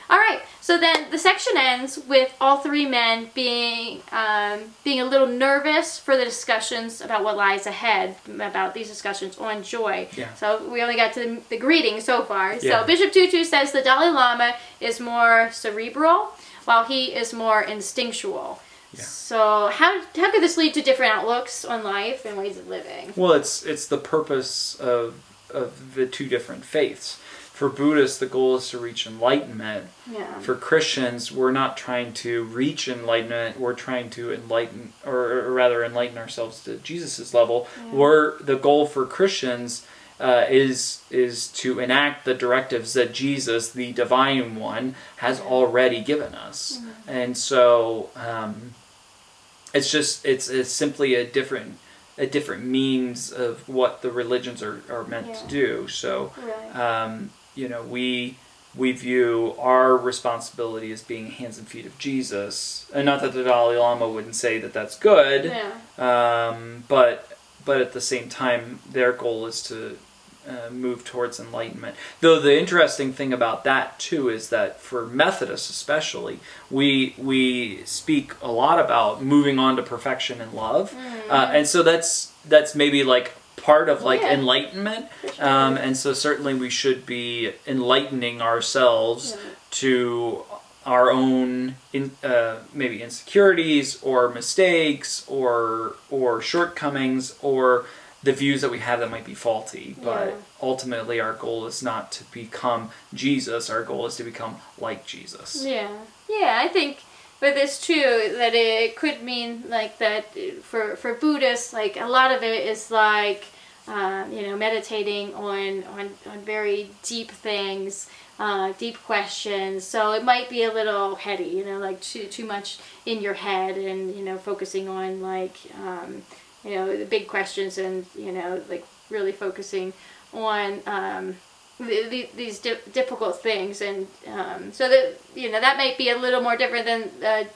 All right, so then the section ends with all three men being a little nervous for the discussions about what lies ahead, about these discussions on joy. Yeah. So we only got to the greeting so far. Yeah. So Bishop Tutu says the Dalai Lama is more cerebral, while he is more instinctual. Yeah. So how could this lead to different outlooks on life and ways of living? Well, it's the purpose of the two different faiths. for Buddhists, the goal is to reach enlightenment. Yeah. For Christians, we're not trying to reach enlightenment. We're trying to enlighten, or rather enlighten ourselves to Jesus' level. Yeah. The goal for Christians is to enact the directives that Jesus, the Divine One, has already given us. Mm-hmm. And so it's simply a different means of what the religions are meant to do. So, we view our responsibility as being hands and feet of Jesus, and not that the Dalai Lama wouldn't say that that's good, but at the same time, their goal is to move towards enlightenment. Though the interesting thing about that too is that for Methodists especially, we speak a lot about moving on to perfection in love, and so that's maybe like part of like enlightenment, and so certainly we should be enlightening ourselves to our own maybe insecurities or mistakes or shortcomings or the views that we have that might be faulty. But ultimately our goal is not to become Jesus. Our goal is to become like Jesus. Yeah, I think with this too, that it could mean like that for Buddhists, like a lot of it is like, meditating on very deep things, deep questions. So it might be a little heady, like too much in your head and, focusing on like, the big questions and, like really focusing on these difficult things. And so that, that might be a little more different than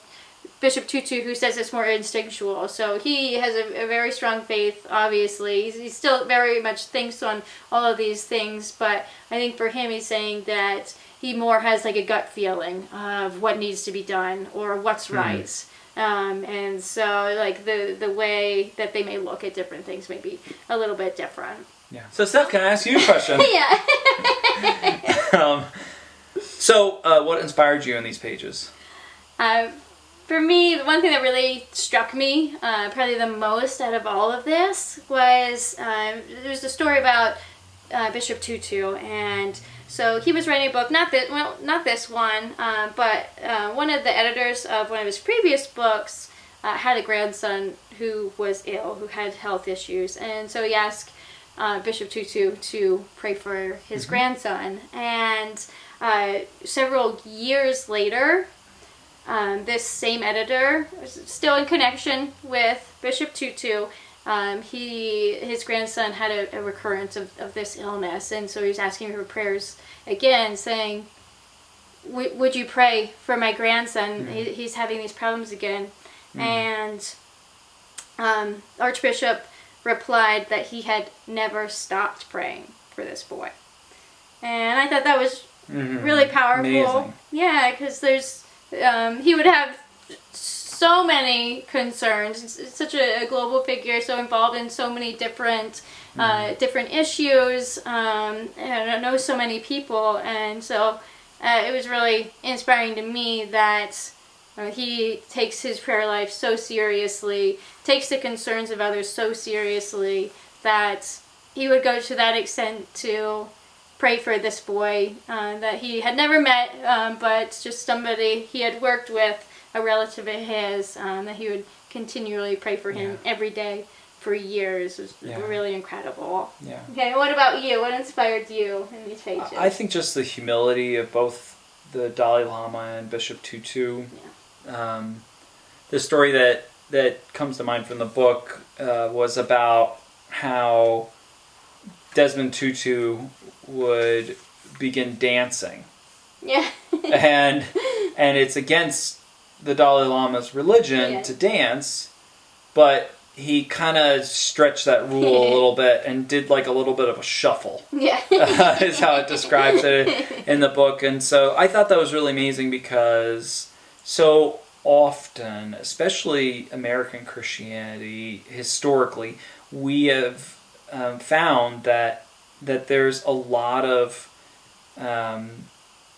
Bishop Tutu, who says it's more instinctual. So he has a very strong faith, obviously. He still very much thinks on all of these things, but I think for him he's saying that he more has like a gut feeling of what needs to be done or what's right. And so like the way that they may look at different things may be a little bit different. Yeah. So Steph, can I ask you a question? So what inspired you in these pages? For me, the one thing that really struck me, probably the most out of all of this, was there's a story about Bishop Tutu, and so he was writing a book, not this one, but one of the editors of one of his previous books had a grandson who was ill, who had health issues, and so he asked Bishop Tutu to pray for his grandson, and several years later, this same editor was still in connection with Bishop Tutu. His grandson had a recurrence of this illness, and so he was asking for prayers again, saying, would you pray for my grandson? He's having these problems again. And Archbishop replied that he had never stopped praying for this boy. And I thought that was really powerful. Amazing. Yeah, because he would have so many concerns. It's such a global figure, so involved in so many different issues, and knows so many people, and so it was really inspiring to me that he takes his prayer life so seriously, takes the concerns of others so seriously, that he would go to that extent to pray for this boy that he had never met, but just somebody he had worked with, a relative of his, that he would continually pray for him every day for years. It was really incredible. Yeah. Okay, what about you? What inspired you in these pages? I think just the humility of both the Dalai Lama and Bishop Tutu. Yeah. The story that comes to mind from the book was about how Desmond Tutu would begin dancing. Yeah. and it's against the Dalai Lama's religion to dance, but he kind of stretched that rule a little bit and did like a little bit of a shuffle. Yeah. Is how it describes it in the book. And so I thought that was really amazing because so often, especially American Christianity, historically, we have found that there's a lot of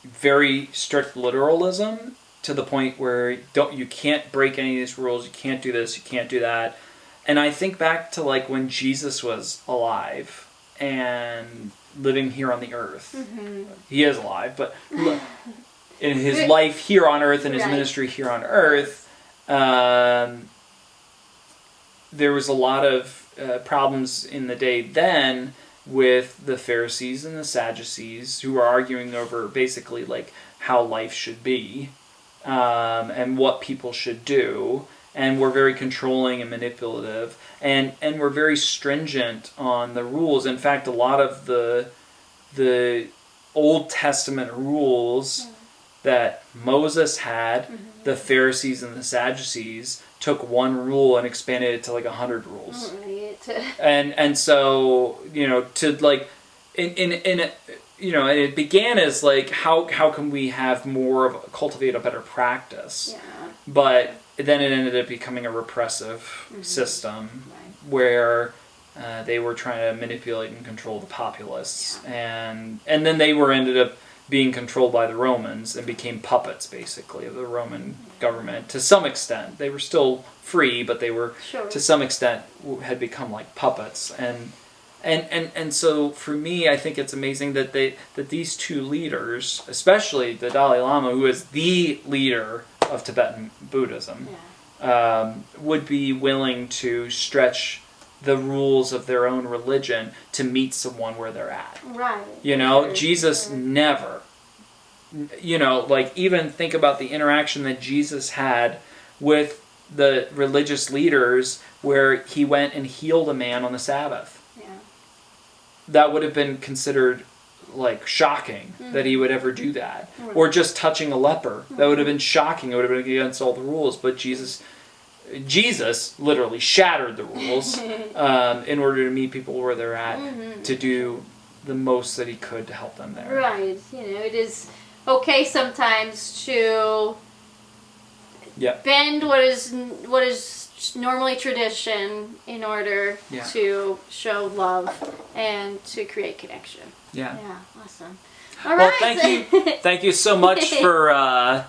very strict literalism to the point where you can't break any of these rules, you can't do this, you can't do that. And I think back to like when Jesus was alive and living here on the earth. He is alive, but in his life here on earth and his ministry here on earth, there was a lot of problems in the day then with the Pharisees and the Sadducees, who were arguing over basically like how life should be, and what people should do, and were very controlling and manipulative, and were very stringent on the rules. In fact, a lot of the Old Testament rules that Moses had, the Pharisees and the Sadducees took one rule and expanded it to like 100 rules. And so, to like in it began as like how can we have more of cultivate a better practice, but then it ended up becoming a repressive system where they were trying to manipulate and control the populace, and then they ended up being controlled by the Romans and became puppets basically of the Roman government to some extent. They were still free, but they were to some extent had become like puppets. And so for me, I think it's amazing that these two leaders, especially the Dalai Lama, who is the leader of Tibetan Buddhism, would be willing to stretch the rules of their own religion to meet someone where they're at. Right. Jesus never, like even think about the interaction that Jesus had with the religious leaders where he went and healed a man on the Sabbath. That would have been considered like shocking that he would ever do that. Or just touching a leper. That would have been shocking. It would have been against all the rules. But Jesus literally shattered the rules in order to meet people where they're at, to do the most that he could to help them there. Right. It is okay sometimes to bend what is normally tradition in order to show love and to create connection. Yeah, awesome. All right. Well, thank you so much for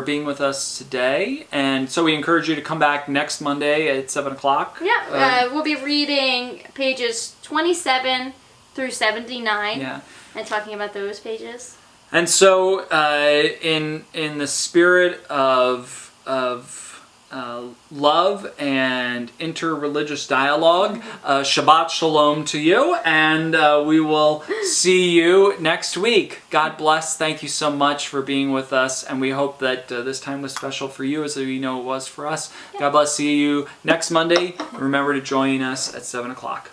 being with us today. And so we encourage you to come back next Monday at 7 o'clock. Yeah, we'll be reading pages 27 through 79 and talking about those pages. And so in the spirit of love and interreligious dialogue, Shabbat Shalom to you, and we will see you next week. God bless. Thank you so much for being with us, and we hope that this time was special for you as we know it was for us. God bless. See you next Monday. Remember to join us at 7 o'clock.